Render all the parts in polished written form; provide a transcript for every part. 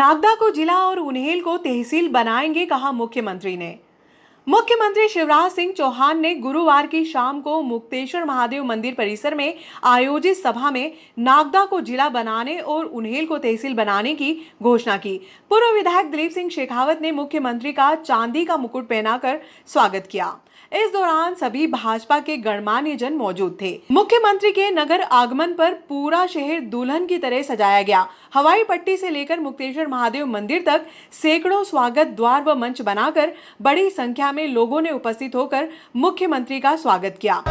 नागदा को जिला और उन्हेल को तहसील बनाएंगे, कहा मुख्यमंत्री ने। मुख्यमंत्री शिवराज सिंह चौहान ने गुरुवार की शाम को मुक्तेश्वर महादेव मंदिर परिसर में आयोजित सभा में नागदा को जिला बनाने और उन्हेल को तहसील बनाने की घोषणा की। पूर्व विधायक दिलीप सिंह शेखावत ने मुख्यमंत्री का चांदी का मुकुट पहनाकर स्वागत किया। इस दौरान सभी भाजपा के गणमान्य जन मौजूद थे। मुख्यमंत्री के नगर आगमन पर पूरा शहर दुल्हन की तरह सजाया गया। हवाई पट्टी से लेकर मुक्तेश्वर महादेव मंदिर तक सैकड़ों स्वागत द्वार व मंच बनाकर बड़ी संख्या में लोगों ने उपस्थित होकर मुख्यमंत्री का स्वागत किया।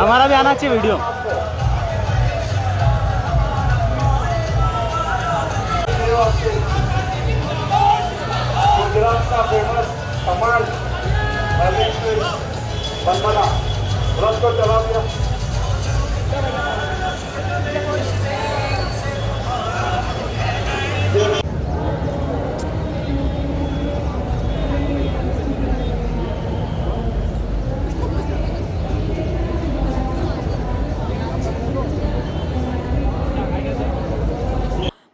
हमारा भी आना चाहिए वीडियो। गुजरात का फेमस कमाल बनवाना रथ को चला दिया।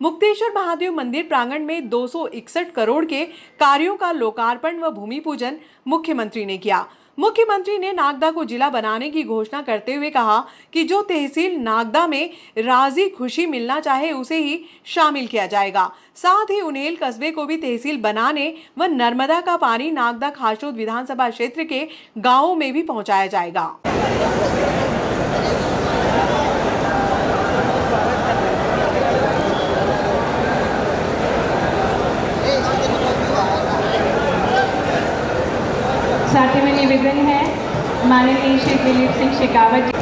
मुक्तेश्वर महादेव मंदिर प्रांगण में 261 करोड़ के कार्यों का लोकार्पण व भूमि पूजन मुख्यमंत्री ने किया। मुख्यमंत्री ने नागदा को जिला बनाने की घोषणा करते हुए कहा कि जो तहसील नागदा में राजी खुशी मिलना चाहे उसे ही शामिल किया जाएगा। साथ ही उन्हेल कस्बे को भी तहसील बनाने व नर्मदा का पानी नागदा खासोद विधानसभा क्षेत्र के गाँवों में भी पहुँचाया जाएगा। साथ ही में निवेदन है माननीय श्री दिलीप सिंह शेखावत जी।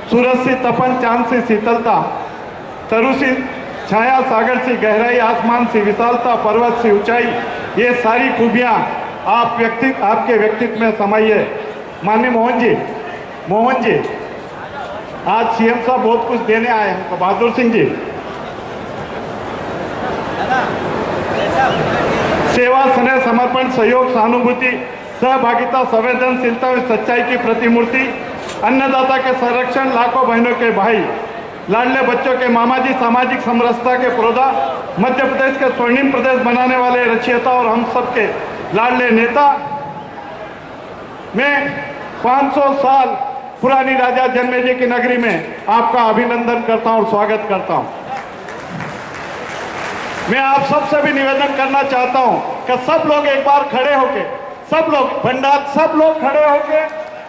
सूरज से तपन, चांद से शीतलता, तरु से छाया सागर सी गहराई, आसमान सी विशालता, पर्वत सी ऊंचाई, ये सारी खूबियां आपके व्यक्तित्व में समाई है। माननीय मोहन जी आज सीएम साहब बहुत कुछ देने आए हैं हमको। बहादुर सिंह जी, सेवा, स्नेह, समर्पण, सहयोग, सहानुभूति, सहभागिता, संवेदनशीलता और सच्चाई की प्रतिमूर्ति, अन्नदाता के संरक्षण, लाखों बहनों के भाई, लाडले बच्चों के मामा जी, सामाजिक समरसता के प्रोदा, मध्य प्रदेश के स्वर्णिम प्रदेश बनाने वाले रचयिता और हम सबके लाडले नेता। मैं 500 साल पुरानी राजा जन्मेजय की नगरी में आपका अभिनंदन करता हूं और स्वागत करता हूं। मैं आप सबसे भी निवेदन करना चाहता हूं कि सब लोग एक बार खड़े होके, सब लोग भंडार, सब लोग खड़े होके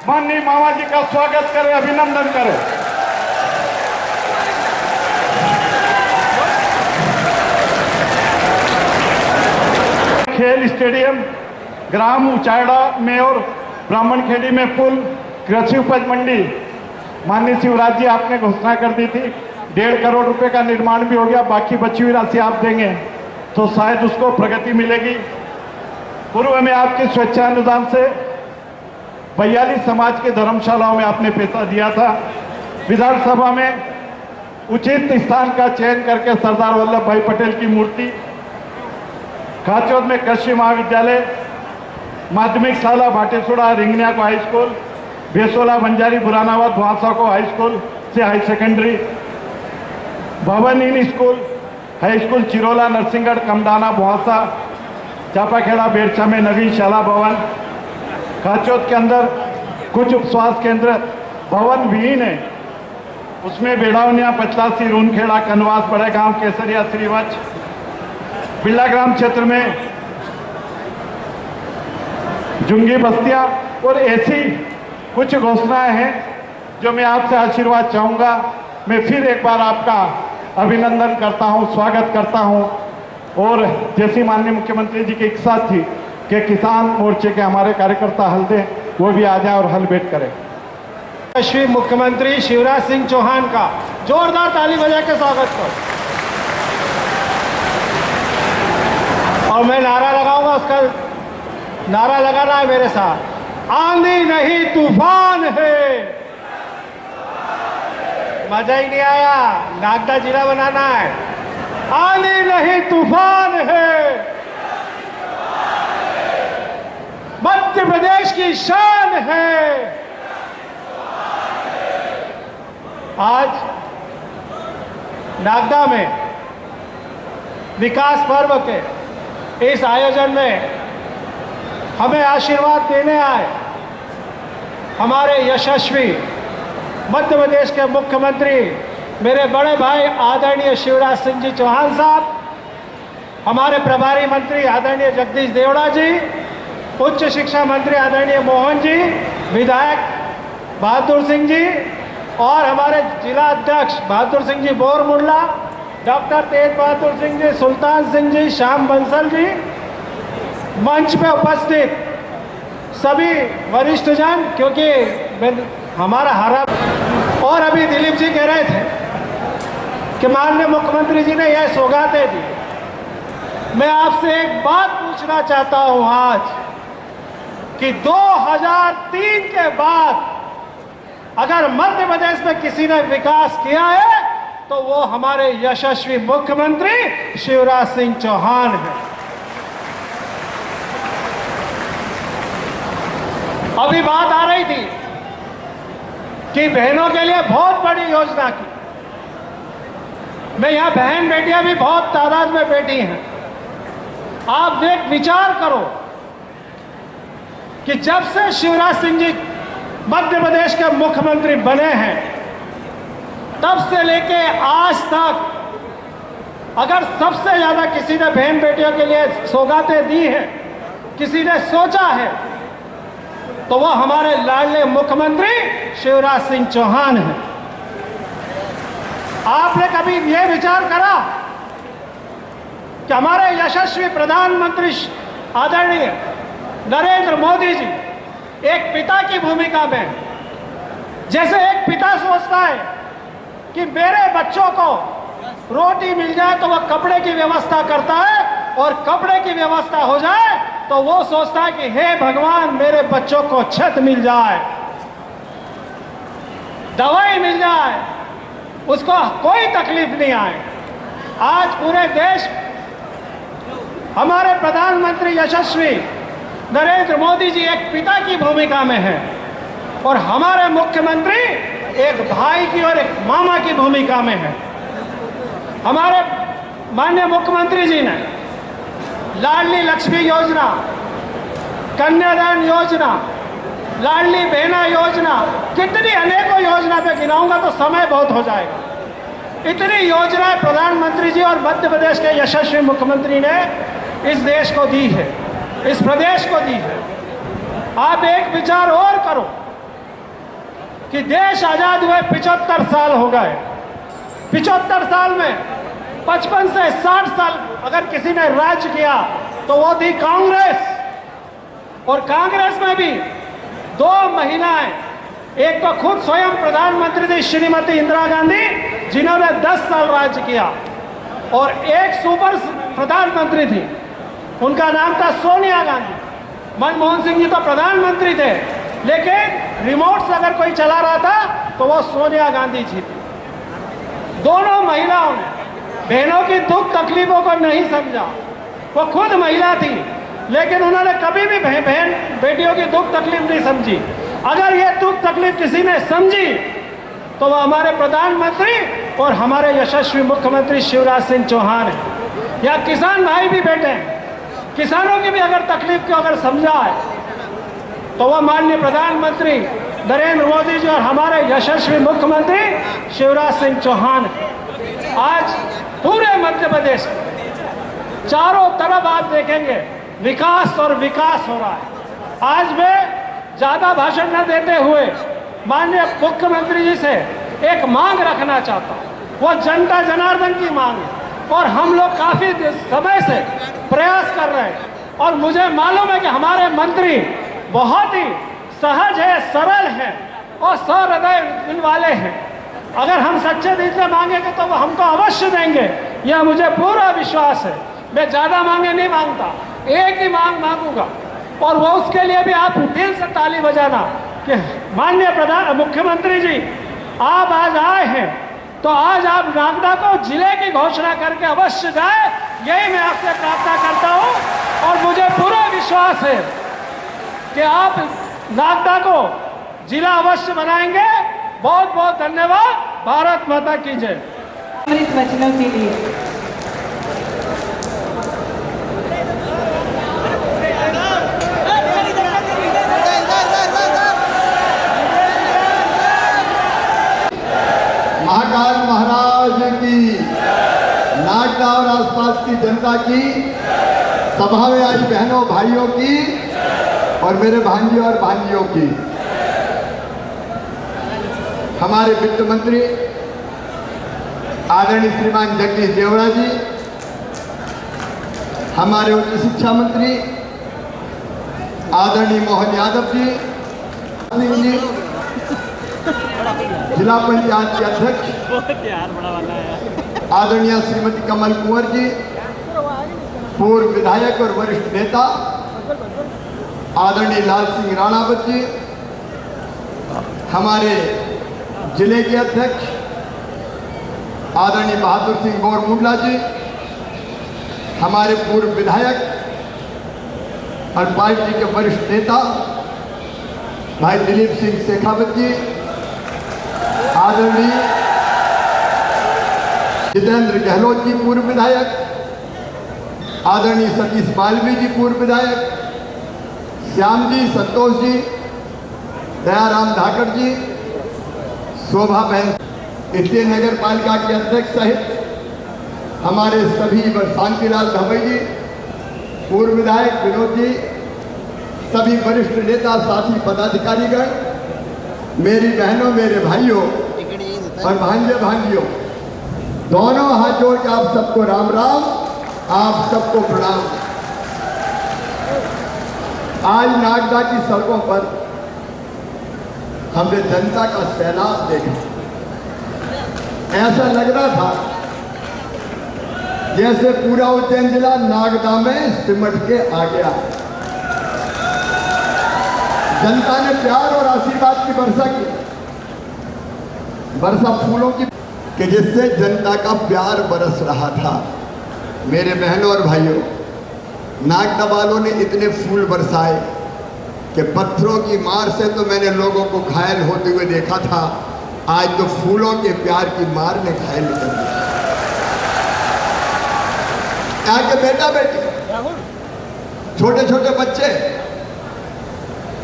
माननीय मामा जी का स्वागत करें, अभिनंदन करें। खेल स्टेडियम, ग्राम उचाड़ा में और ब्राह्मणखेड़ी में पुल, कृषि उपज मंडी, माननीय शिवराज जी आपने घोषणा कर दी थी 1.5 करोड़ रुपए का निर्माण भी हो गया। बाकी बची हुई राशि आप देंगे तो शायद उसको प्रगति मिलेगी। पूर्व में आपकी स्वेच्छानुदान से 42 समाज के धर्मशालाओं में आपने पैसा दिया था। विधानसभा में उचित स्थान का चयन करके सरदार वल्लभ भाई पटेल की मूर्ति, खाचौद में कृषि महाविद्यालय, माध्यमिक शाला भाटेसुड़ा रिंगनिया को हाई स्कूल, बेसोला बंजारी बुरानाबाद भुआसा को हाई स्कूल से हाई सेकेंडरी, भवन इन school, high school Chirola, Narsinghgarh, Kamdana, Bhuasa, Chapakheda, Berchha में नवीन शाला भवन, खाचौद के अंदर कुछ उप स्वास्थ्य केंद्र भवन विहीन है, उसमें बेड़ावनिया, पचलासी, रूनखेड़ा, कनवास, बड़े गांव, केसरिया, श्रीवच, बिल्ला ग्राम क्षेत्र में जुंगी बस्तियां और ऐसी कुछ घोषणाएं हैं जो मैं आपसे आशीर्वाद चाहूंगा। मैं फिर एक बार आपका अभिनंदन करता हूं, स्वागत करता हूं। और जैसी माननीय मुख्यमंत्री जी की इच्छा थी कि किसान मोर्चे के हमारे कार्यकर्ता हल दें, वो भी आ जाए और हल भेंट करें। श्री मुख्यमंत्री शिवराज सिंह चौहान का जोरदार ताली बजा के स्वागत करो। और मैं नारा लगाऊंगा, उसका नारा लगाना है मेरे साथ। आंधी नहीं तूफान है। मजा ही नहीं आया, नागदा जिला बनाना है। आंधी नहीं तूफान है, मध्य प्रदेश की शान है। आज नागदा में विकास पर्व के इस आयोजन में हमें आशीर्वाद देने आए हमारे यशस्वी मध्य प्रदेश के मुख्यमंत्री मेरे बड़े भाई आदरणीय शिवराज सिंह जी चौहान साहब, हमारे प्रभारी मंत्री आदरणीय जगदीश देवड़ा जी, उच्च शिक्षा मंत्री आदरणीय मोहन जी, विधायक बहादुर सिंह जी और हमारे जिला अध्यक्ष बहादुर सिंह जी बोरमुल्ला, डॉक्टर तेज बहादुर सिंह जी, सुल्तान सिंह जी, श्याम बंसल जी, मंच पे उपस्थित सभी वरिष्ठ जन, क्योंकि हमारा हरा। और अभी दिलीप जी कह रहे थे कि माननीय मुख्यमंत्री जी ने यह सौगातें दी। मैं आपसे एक बात पूछना चाहता हूं आज कि 2003 के बाद अगर मध्य प्रदेश में किसी ने विकास किया है तो वो हमारे यशस्वी मुख्यमंत्री शिवराज सिंह चौहान हैं। अभी बात आ रही थी कि बहनों के लिए बहुत बड़ी योजना की। मैं यहां बहन बेटियां भी बहुत तादाद में बैठी हैं। आप एक विचार करो कि जब से शिवराज सिंह जी मध्य प्रदेश के मुख्यमंत्री बने हैं तब से लेके आज तक अगर सबसे ज्यादा किसी ने बहन बेटियों के लिए सौगातें दी हैं, किसी ने सोचा है, तो वह हमारे लाडले मुख्यमंत्री शिवराज सिंह चौहान हैं। आपने कभी यह विचार करा कि हमारे यशस्वी प्रधानमंत्री आदरणीय नरेंद्र मोदी जी एक पिता की भूमिका में, जैसे एक पिता सोचता है कि मेरे बच्चों को रोटी मिल जाए तो वह कपड़े की व्यवस्था करता है, और कपड़े की व्यवस्था हो जाए तो वो सोचता है कि हे भगवान मेरे बच्चों को छत मिल जाए, दवाई मिल जाए, उसको कोई तकलीफ नहीं आए। आज पूरे देश हमारे प्रधानमंत्री यशस्वी नरेंद्र मोदी जी एक पिता की भूमिका में है, और हमारे मुख्यमंत्री एक भाई की और एक मामा की भूमिका में है। हमारे माननीय मुख्यमंत्री जी ने लाडली लक्ष्मी योजना, कन्यादान योजना, लाडली बहना योजना, कितनी अनेकों योजना पे गिनाऊंगा तो समय बहुत हो जाएगा। इतनी योजनाएं प्रधानमंत्री जी और मध्य प्रदेश के यशस्वी मुख्यमंत्री ने इस देश को दी है, इस प्रदेश को दी है। आप एक विचार और करो कि देश आजाद हुए 75 साल हो गए। 75 साल में 55 से 60 साल अगर किसी ने राज्य किया तो वो थी कांग्रेस, और कांग्रेस में भी 2 महिलाएं, एक तो खुद स्वयं प्रधानमंत्री थी श्रीमती इंदिरा गांधी जिन्होंने 10 साल राज्य किया, और एक सुपर प्रधानमंत्री थी, उनका नाम था सोनिया गांधी। मनमोहन सिंह जी तो प्रधानमंत्री थे, लेकिन रिमोट से अगर कोई चला रहा था तो वो सोनिया गांधी जी थी। दोनों महिलाओं ने बहनों की दुख तकलीफों को नहीं समझा। वो खुद महिला थी, लेकिन उन्होंने कभी भी बहन बेटियों की दुख तकलीफ नहीं समझी। अगर ये दुख तकलीफ किसी ने समझी तो वो हमारे प्रधानमंत्री और हमारे यशस्वी मुख्यमंत्री शिवराज सिंह चौहान हैं। या किसान भाई भी बैठे हैं, किसानों की भी अगर तकलीफ को अगर समझा है तो वह माननीय प्रधानमंत्री नरेंद्र मोदी जी और हमारे यशस्वी मुख्यमंत्री शिवराज सिंह चौहान हैं। आज पूरे मध्य प्रदेश में चारों तरफ आप देखेंगे विकास और विकास हो रहा है। आज मैं ज्यादा भाषण न देते हुए माननीय मुख्यमंत्री जी से एक मांग रखना चाहता हूँ। वो जनता जनार्दन की मांग है, और हम लोग काफी समय से प्रयास कर रहे हैं, और मुझे मालूम है कि हमारे मंत्री बहुत ही सहज है, सरल है और सहृदय दिल वाले हैं। अगर हम सच्चे दिल से मांगेंगे तो वो हमको अवश्य देंगे, यह मुझे पूरा विश्वास है। मैं ज्यादा मांगे नहीं मांगता, एक ही मांग मांगूंगा, और वो उसके लिए भी आप दिल से ताली बजाना कि माननीय मुख्यमंत्री जी आप आज आए हैं तो आज आप नागदा को जिले की घोषणा करके अवश्य जाए, यही मैं आपसे प्रार्थना करता हूं। और मुझे पूरा विश्वास है कि आप नागदा को जिला अवश्य बनाएंगे। बहुत बहुत धन्यवाद। भारत माता की जय। अमृत वचनों के लिए महाकाल महाराज की, नागदा और आसपास की जनता की, सभा में आई बहनों भाइयों की और मेरे भांजे और भांजियों की। हमारे वित्त मंत्री आदरणीय श्रीमान जगदीश देवड़ा जी, हमारे उच्च शिक्षा मंत्री आदरणीय मोहन यादव जी, सिंह जी, जिला पंचायत के अध्यक्ष आदरणीय श्रीमती कमल कुंवर जी, पूर्व विधायक और वरिष्ठ नेता आदरणीय लाल सिंह राणावत जी, हमारे जिले के अध्यक्ष आदरणीय बहादुर सिंह गौर मुंडला जी, हमारे पूर्व विधायक और पार्टी के वरिष्ठ नेता भाई दिलीप सिंह शेखावत जी, आदरणीय जितेंद्र गहलोत जी पूर्व विधायक, आदरणीय सतीश मालवीय जी पूर्व विधायक, श्याम जी, संतोष जी, दयाराम धाकड़ जी, शोभा बहन, इसलिए नगर पालिका के अध्यक्ष सहित हमारे सभी शांतिलाल धवई जी पूर्व विधायक, विनोद जी, सभी वरिष्ठ नेता साथी पदाधिकारीगण, मेरी बहनों मेरे भाइयों और भांजे भांजियों, दोनों हाथ जोड़ के आप सबको राम राम, आप सबको प्रणाम। आज नागदा की सड़कों पर हमने जनता का सैलाब देखा। ऐसा लग रहा था जैसे पूरा उज्जैन जिला नागदा में सिमट के आ गया। जनता ने प्यार और आशीर्वाद की वर्षा की, वर्षा फूलों की, कि जिससे जनता का प्यार बरस रहा था। मेरे बहनों और भाइयों, नागदा वालों ने इतने फूल बरसाए कि पत्थरों की मार से तो मैंने लोगों को घायल होते हुए देखा था, आज तो फूलों के प्यार की मार ने घायल कर दिया। यहाँ के बेटा बेटी, छोटे छोटे बच्चे,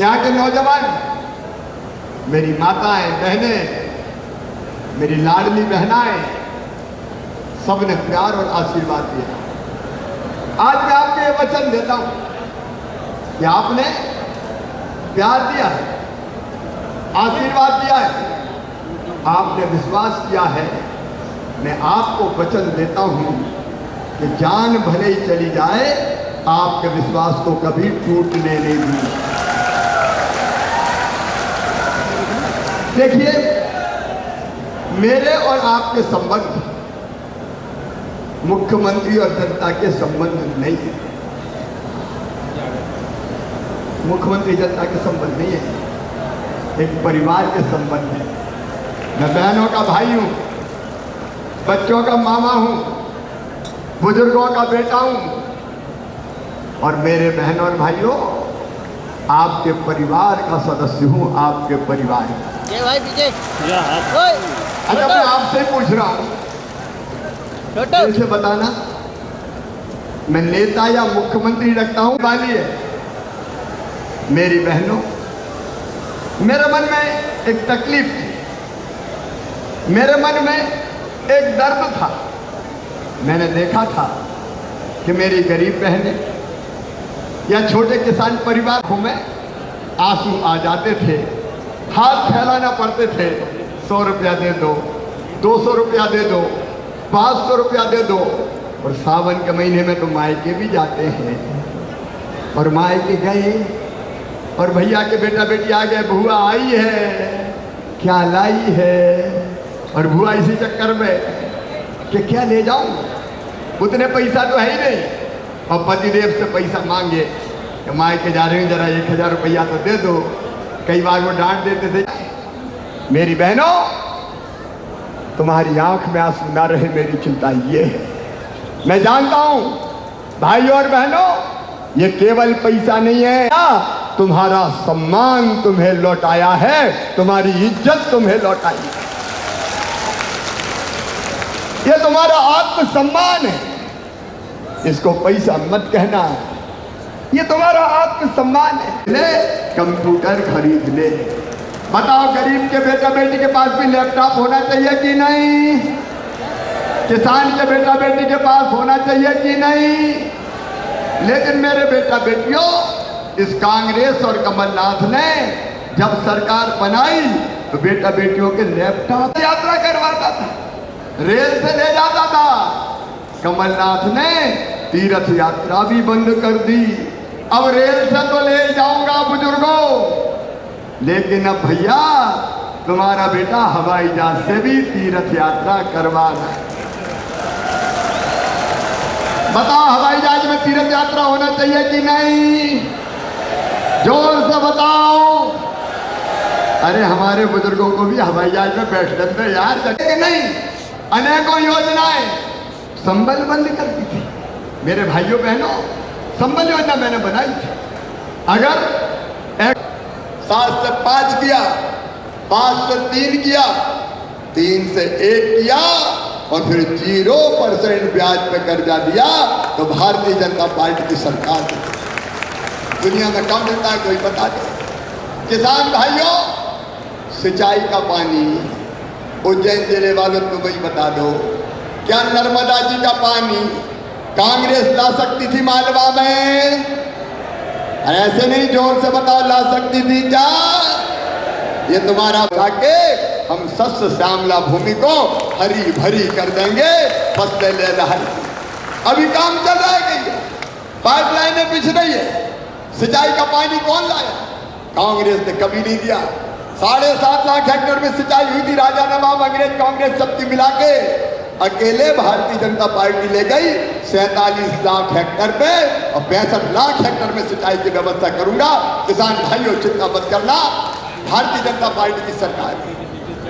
यहाँ के नौजवान, मेरी माताएं बहनें, मेरी लाडली बहनाएं, सबने प्यार और आशीर्वाद दिया। आज मैं आपको ये वचन देता हूं कि आपने प्यार दिया है, आशीर्वाद दिया है, आपने विश्वास किया है। मैं आपको वचन देता हूं कि जान भले ही चली जाए, आपके विश्वास को कभी टूटने नहीं दूंगा। देखिए, मेरे और आपके संबंध मुख्यमंत्री और जनता के संबंध नहीं है, मुख्यमंत्री जनता के संबंध नहीं है, एक परिवार के संबंध है। मैं बहनों का भाई हूं, बच्चों का मामा हूं, बुजुर्गों का बेटा हूं, और मेरे बहनों और भाइयों, आपके परिवार का सदस्य हूं, आपके परिवार का। अच्छा, मैं आपसे पूछ रहा हूं, इसे बताना मैं नेता या मुख्यमंत्री रखता हूं वाली है। मेरी बहनों, मेरे मन में एक तकलीफ थी, मेरे मन में एक दर्द था। मैंने देखा था कि मेरी गरीब बहनें या छोटे किसान परिवार को में आंसू आ जाते थे, हाथ फैलाना पड़ते थे, 100 रुपया दे दो, 200 रुपया दे दो, 500 रुपया दे दो। और सावन के महीने में तो मायके भी जाते हैं, और मायके गए और भैया के बेटा बेटी आ गए, बुआ आई है, क्या लाई है, और बुआ इसी चक्कर में कि क्या ले जाऊं, उतने पैसा तो है ही नहीं, और पतिदेव से पैसा मांगे कि मायके जा रहे हैं, जरा 1000 रुपया तो दे दो। कई बार वो डांट देते थे। मेरी बहनों, तुम्हारी आंख में आंसू ना रहे, मेरी चिंता ये है। मैं जानता हूं भाइयों और बहनों, ये केवल पैसा नहीं है, तुम्हारा सम्मान तुम्हें लौटाया है, तुम्हारी इज्जत तुम्हें लौटाई है, ये तुम्हारा आत्मसम्मान है, इसको पैसा मत कहना, ये तुम्हारा आत्मसम्मान है। ले कंप्यूटर खरीद ले। बताओ, गरीब के बेटा बेटी के पास भी लैपटॉप होना चाहिए कि नहीं? किसान के बेटा बेटी के पास होना चाहिए कि नहीं? लेकिन मेरे बेटा बेटियों, इस कांग्रेस और कमलनाथ ने जब सरकार बनाई तो बेटा बेटियों के लैपटॉप यात्रा करवाता था, रेल से ले जाता था। कमलनाथ ने तीर्थ यात्रा भी बंद कर दी। अब रेल से तो ले जाऊंगा बुजुर्गों, लेकिन अब भैया तुम्हारा बेटा हवाई जहाज से भी तीर्थ यात्रा करवा रहा है। बताओ, हवाई जहाज में तीर्थ यात्रा होना चाहिए कि नहीं? जोर से बताओ। अरे हमारे बुजुर्गों को भी हवाई जहाज में बैठ लेते यार, जगह नहीं। अनेकों योजनाएं संबल बंद कर दी थी। मेरे भाइयों बहनों, संबल योजना मैंने बनाई थी। अगर 7 से 5 किया, 5 से 3 किया, 3 से 1 किया, और फिर 0% ब्याज पे कर्जा दिया, तो भारतीय जनता पार्टी की सरकार थी। दुनिया में कम मिलता है, कोई बता दे। किसान भाइयों, सिंचाई का पानी उज्जैन जिले वालों को वही बता दो, क्या नर्मदा जी का पानी कांग्रेस ला सकती थी मालवा में? ऐसे नहीं, जोर से बताओ, ला सकती थी क्या? ये तुम्हारा के हम शस्य श्यामला भूमि को हरी भरी कर देंगे, फसलें ले रही। अभी काम चल रहा है, कहीं पाइपलाइनें बिछ रही है। सिंचाई का पानी कौन लाया? कांग्रेस ने कभी नहीं दिया। 7.5 लाख हेक्टेयर में सिंचाई हुई थी, राजा नवाब, अंग्रेज, कांग्रेस सबकी मिला के। अकेले भारतीय जनता पार्टी ले गई 47 लाख हेक्टेयर पे और 65 लाख हेक्टेयर में सिंचाई की व्यवस्था करूंगा। किसान भाइयों चिंता मत करना, भारतीय जनता पार्टी की सरकार है।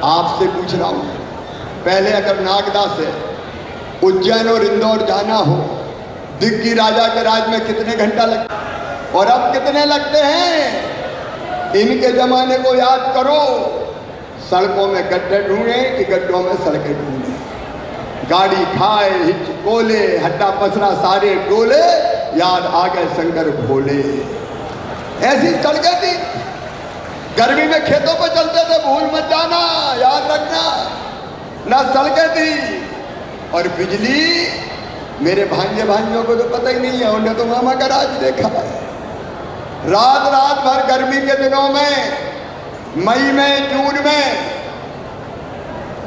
आपसे पूछ रहा हूं, पहले अगर नागदा से उज्जैन और इंदौर जाना हो, दिग्गी राजा के राज में कितने घंटा लगते और अब कितने लगते हैं? इनके जमाने को याद करो। सड़कों में गड्ढे ढूंढे कि गड्ढों में सड़कें ढूंढे, गाड़ी खाए हिचकोले, हड्डा पसरा सारे डोले, याद आ गए शंकर भोले। ऐसी सड़कें थी, गर्मी में खेतों पर चलते थे, भूल मत जाना, याद रखना। ना सड़कें थी और बिजली, मेरे भांजे भांजियों को तो पता ही नहीं है, उन्हें तो मामा का राज देखा है। रात रात भर गर्मी के दिनों में, मई में जून में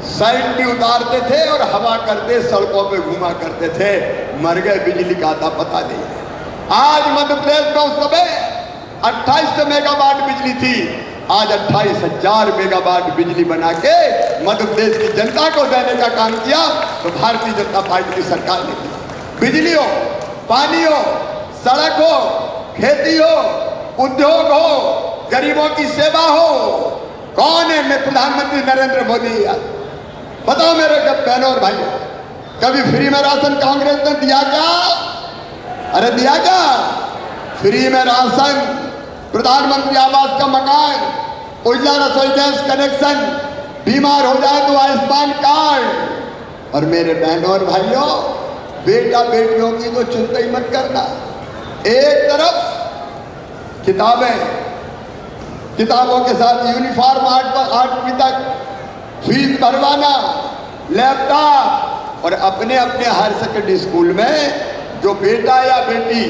साइड भी उतारते थे और हवा करते सड़कों पे घुमा करते थे। मर गए, बिजली का आता पता नहीं। आज मध्य प्रदेश में उस समय 28 मेगावाट बिजली थी, आज 28,000 मेगावाट बिजली बना के मध्य प्रदेश की जनता को देने का काम किया तो भारतीय जनता पार्टी की सरकार ने किया। बिजली हो, पानी हो, सड़क हो, खेती हो, उद्योग हो, गरीबों की सेवा हो। कौन है? मैं प्रधानमंत्री नरेंद्र मोदी। बताओ मेरे बहनों और भाइयों, कभी फ्री में राशन कांग्रेस ने दिया क्या? अरे दिया क्या? फ्री में राशन, प्रधानमंत्री आवास का मकान, उज्ज्वला रसोई गैस कनेक्शन, बीमार हो जाए तो आयुष्मान कार्ड। और मेरे बहनों और भाइयों, बेटा बेटियों की तो चिंता ही मत करना। एक तरफ किताबों के साथ यूनिफॉर्म 8वीं तक, फीस भरवाना, लैपटॉप, और अपने अपने हायर सेकेंडरी स्कूल में जो बेटा या बेटी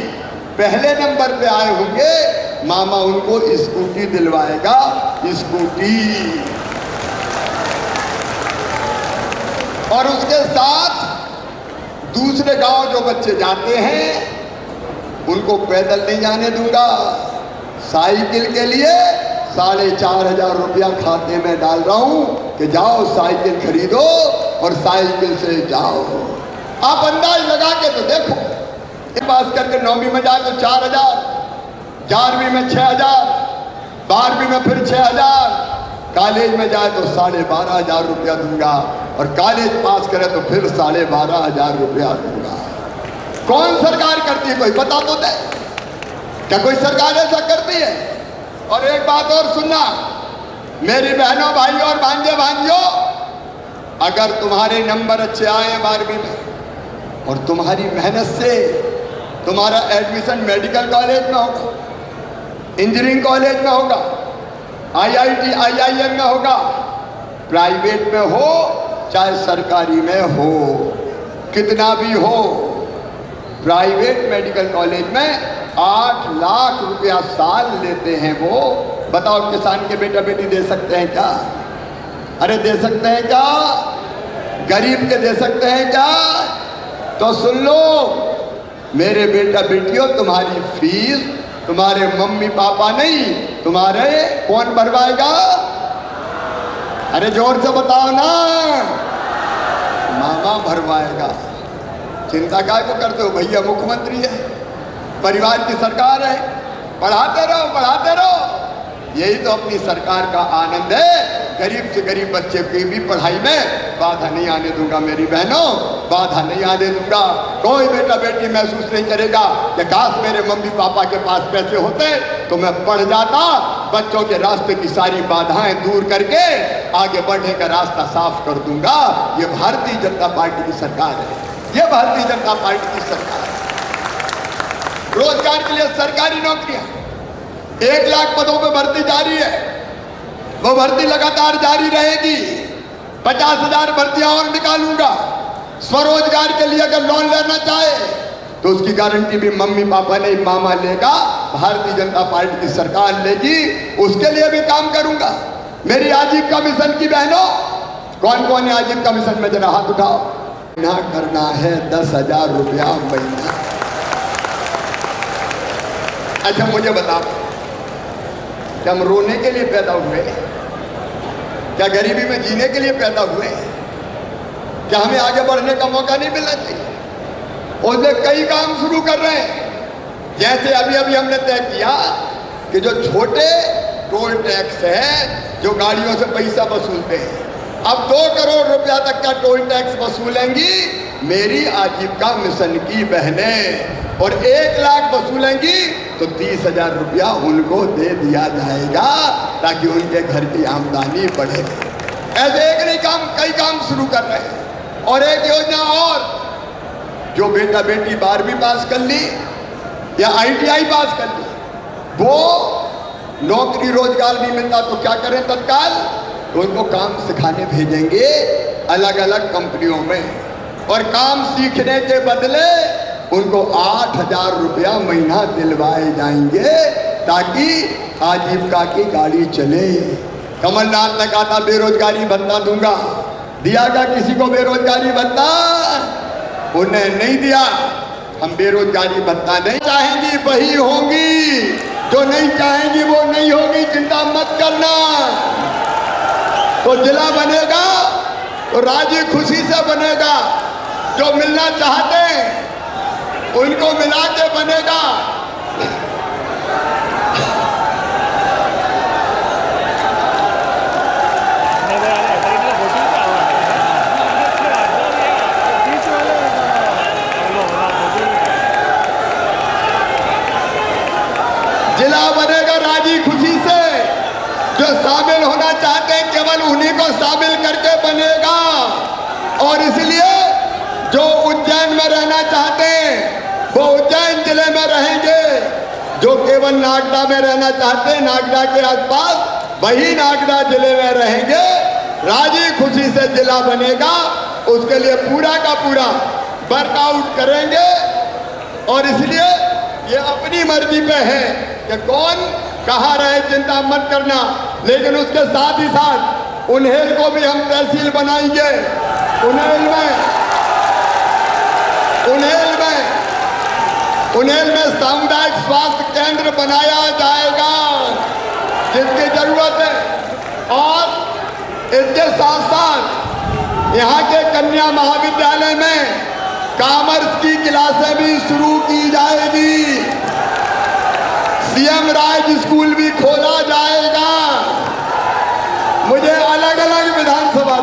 पहले नंबर पे आए होंगे, मामा उनको स्कूटी दिलवाएगा। स्कूटी, और उसके साथ दूसरे गांव जो बच्चे जाते हैं उनको पैदल नहीं जाने दूंगा। साइकिल के लिए 4,500 रुपया खाते में डाल रहा हूं कि जाओ साइकिल खरीदो और साइकिल से जाओ। आप अंदाज लगा के तो देखो, पास करके 9वीं में जाए तो 4,000, 11वीं में 6,000, 12वीं में फिर 6,000, कॉलेज में जाए तो 12,500 रुपया दूंगा, और कॉलेज पास करे तो फिर 12,500 रुपया दूंगा। कौन सरकार करती है? कोई बता तो दे। क्या कोई सरकार ऐसा करती है? और एक बात और सुनना मेरी बहनों, भाइयों और भांजे भांजियों, अगर तुम्हारे नंबर अच्छे आए 12वीं में और तुम्हारी मेहनत से तुम्हारा एडमिशन मेडिकल कॉलेज में होगा, इंजीनियरिंग कॉलेज में होगा, IIT IIM में होगा, प्राइवेट में हो चाहे सरकारी में हो, कितना भी हो, प्राइवेट मेडिकल कॉलेज में 8 लाख रुपया साल लेते हैं वो। बताओ किसान के बेटा बेटी दे सकते हैं क्या? अरे दे सकते हैं क्या? गरीब के दे सकते हैं क्या? तो सुन लो मेरे बेटा बेटियों, तुम्हारी फीस तुम्हारे मम्मी पापा नहीं, तुम्हारे कौन भरवाएगा? अरे जोर से बताओ ना, मामा भरवाएगा। चिंता काय को करते हो भैया? मुख्यमंत्री है, परिवार की सरकार है, पढ़ाते रहो पढ़ाते रहो। यही तो अपनी सरकार का आनंद है। गरीब से गरीब बच्चे की भी पढ़ाई में बाधा नहीं आने दूंगा मेरी बहनों, बाधा नहीं आने दूंगा। कोई बेटा बेटी महसूस नहीं करेगा कि काश मेरे मम्मी पापा के पास पैसे होते तो मैं पढ़ जाता। बच्चों के रास्ते की सारी बाधाएं दूर करके आगे बढ़ने का रास्ता साफ कर दूंगा। ये भारतीय जनता पार्टी की सरकार है, ये भारतीय जनता पार्टी की सरकार है। रोजगार के लिए सरकारी नौकरियां 1 लाख पदों पर भर्ती जारी है, वो भर्ती लगातार जारी रहेगी। 50,000 भर्तियां और निकालूंगा। स्वरोजगार के लिए अगर लोन लेना चाहे तो उसकी गारंटी भी मम्मी पापा नहीं, मामा लेगा, भारतीय जनता पार्टी की सरकार लेगी। उसके लिए भी काम करूंगा। मेरी आजीविका मिशन की बहनों, कौन कौन है आजीविका मिशन में? जरा हाथ उठाओ। ना करना है 10,000 रुपया महीना। अच्छा मुझे बताओ, क्या हम रोने के लिए पैदा हुए? क्या गरीबी में जीने के लिए पैदा हुए? क्या हमें आगे बढ़ने का मौका नहीं मिलना चाहिए? उसमें कई काम शुरू कर रहे हैं। जैसे अभी अभी हमने तय किया कि जो छोटे टोल टैक्स है जो गाड़ियों से पैसा वसूलते हैं, अब 2 करोड़ रुपया तक का टोल टैक्स वसूलेंगी मेरी आजीविका मिशन की बहनें, और 1 लाख वसूलेंगी तो 30,000 रुपया उनको दे दिया जाएगा ताकि उनके घर की आमदनी बढ़े। ऐसे एक नहीं काम, कई काम शुरू कर रहे हैं। और एक योजना और, जो बेटा बेटी 12वीं पास कर ली या ITI पास कर ली, वो नौकरी रोजगार नहीं मिलता तो क्या करें तत्काल, तो उनको काम सिखाने भेजेंगे अलग अलग कंपनियों में, और काम सीखने के बदले उनको 8,000 रुपया महीना दिलवाए जाएंगे ताकि आजीविका की गाड़ी चले। कमलनाथ ने कहा था बेरोजगारी भत्ता दूंगा, दिया क्या किसी को बेरोजगारी भत्ता? उन्हें नहीं दिया। हम बेरोजगारी भत्ता नहीं चाहेंगी वही होंगी, जो नहीं चाहेंगी वो नहीं होगी, चिंता मत करना। तो जिला बनेगा तो राजी खुशी से बनेगा, जो मिलना चाहते हैं उनको मिला के बनेगा। जिला बनेगा राजी खुशी से, जो शामिल होना चाहते हैं केवल उन्हीं को शामिल करके बनेगा। और इसलिए जो उज्जैन में रहना चाहते हैं वो उज्जैन जिले में रहेंगे, जो केवल नागदा में रहना चाहते हैं नागदा के आसपास वही नागदा जिले में रहेंगे। राजी खुशी से जिला बनेगा, उसके लिए पूरा का पूरा वर्कआउट करेंगे। और इसलिए ये अपनी मर्जी पे है कि कौन कहाँ रहे, चिंता मत करना। लेकिन उसके साथ ही साथ उन्हेल को भी हम तहसील बनाएंगे। उन्हेल में सामुदायिक स्वास्थ्य केंद्र बनाया जाएगा जिसकी जरूरत है। और इसके साथ साथ यहाँ के कन्या महाविद्यालय में कॉमर्स की क्लासें भी शुरू की जाएगी। CM राज स्कूल भी खोला जाएगा। मुझे अलग अलग विधानसभा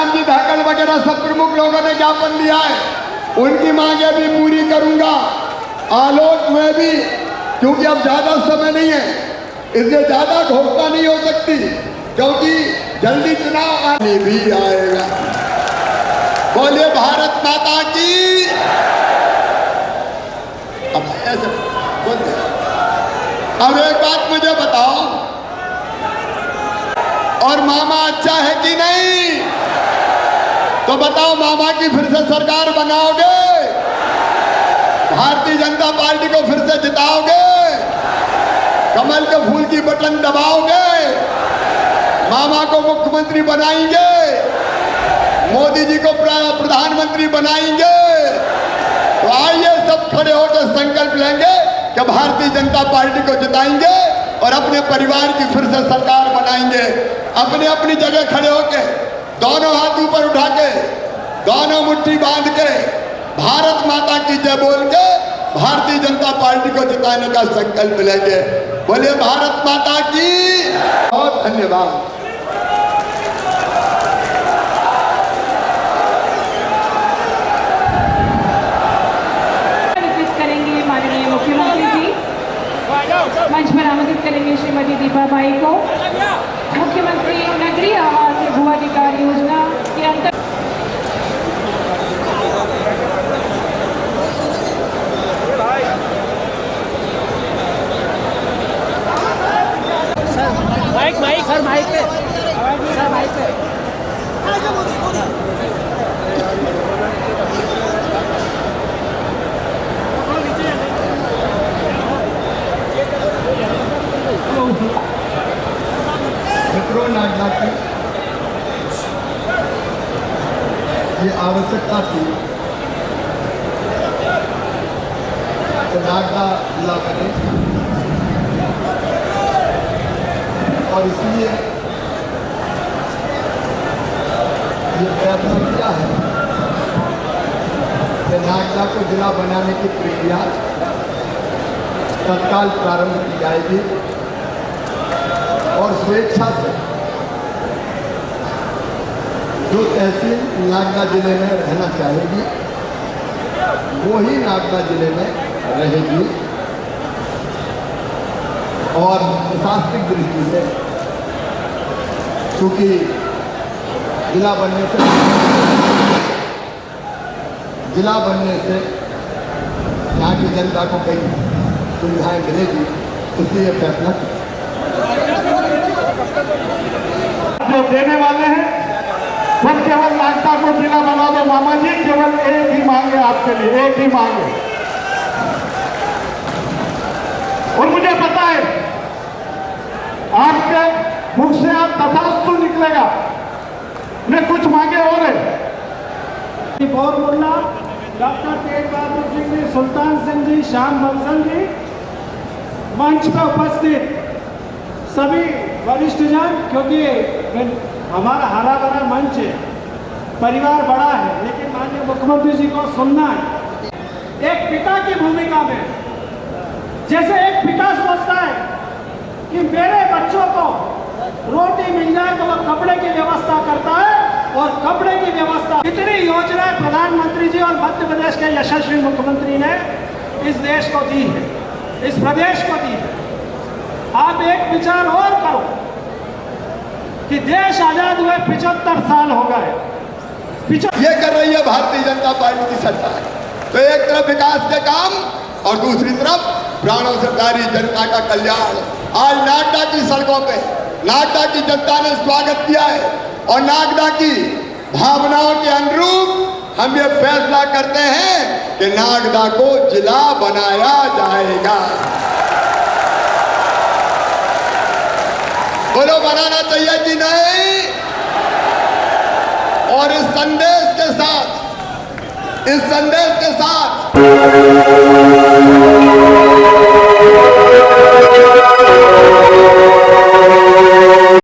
जी धाकड़ वगैरह सब प्रमुख लोगों ने ज्ञापन दिया है, उनकी मांगे भी पूरी करूंगा। आलोक में भी, क्योंकि अब ज्यादा समय नहीं है इसलिए ज्यादा घोषणा नहीं हो सकती, क्योंकि जल्दी चुनाव आने भी आएगा। बोले भारत माता की। अब ऐसे बोलते, अब एक बात मुझे बताओ, और मामा अच्छा है कि नहीं? तो बताओ, मामा की फिर से सरकार बनाओगे? भारतीय जनता पार्टी को फिर से जिताओगे? कमल के फूल की बटन दबाओगे? मामा को मुख्यमंत्री बनाएंगे? मोदी जी को प्रधानमंत्री बनाएंगे? तो आइए सब खड़े होकर संकल्प लेंगे कि भारतीय जनता पार्टी को जिताएंगे और अपने परिवार की फिर से सरकार बनाएंगे। अपने अपनी जगह खड़े होकर दोनों हाथ ऊपर उठा के, दोनों मुट्ठी बांध के, भारत माता की जय बोल के भारतीय जनता पार्टी को जिताने का संकल्प लेंगे। बोले भारत माता की। बहुत धन्यवाद। माननीय मुख्यमंत्री जी मंच पर आमंत्रित करेंगे श्रीमती दीपा बाई को। मुख्यमंत्री नगरीय आवास भूअधिकार योजना के अंतर्गत माइक सर, माइक पे सर, माइक पे। मित्रों, नागदा की ये आवश्यकता थी तो नागदा जिला बने, और इसलिए ये प्रयत्न किया है जिला बनाने की प्रक्रिया तत्काल प्रारंभ की जाएगी और स्वेच्छा से जो तहसील नागदा जिले में रहना चाहेगी वो ही नागदा जिले में रहेगी और प्रशासनिक दृष्टि से चूंकि जिला बनने से यहाँ की जनता को कई सुविधाएं मिलेगी, इसलिए फैसला जो देने वाले हैं बस केवल नागदा को जिला बना दो मामा जी, केवल एक ही मांगे आपके लिए, एक ही मांगे। और मुझे पता है आपके मुख से आप तथास्तु निकलेगा, मैं कुछ मांगे और है। गौर मुल्ला, डॉक्टर तेज बहादुर सिंह जी, सुल्तान सिंह जी, श्याम बंसल जी, मंच पर उपस्थित सभी वरिष्ठ जन, क्योंकि हमारा हरा भरा मंच है, परिवार बड़ा है, लेकिन माननीय मुख्यमंत्री जी को सुनना है। एक पिता की भूमिका में, जैसे एक पिता सोचता है कि मेरे बच्चों को रोटी मिल जाए तो वह कपड़े की व्यवस्था करता है, और कपड़े की व्यवस्था, इतनी योजनाएं प्रधानमंत्री जी और मध्य प्रदेश के यशस्वी मुख्यमंत्री ने इस देश को दी है, इस प्रदेश को दी है। आप एक विचार और करो कि देश आजाद हुए 75 साल हो गए, ये कर रही है भारतीय जनता पार्टी की सरकार। तो एक तरफ विकास के काम और दूसरी तरफ प्राणों से प्यारी जनता का कल्याण। आज नागदा की सड़कों पे नागदा की जनता ने स्वागत किया है और नागदा की भावनाओं के अनुरूप हम ये फैसला करते हैं कि नागदा को जिला बनाया जाएगा। बोलो, बनाना चाहिए कि नहीं? और इस संदेश के साथ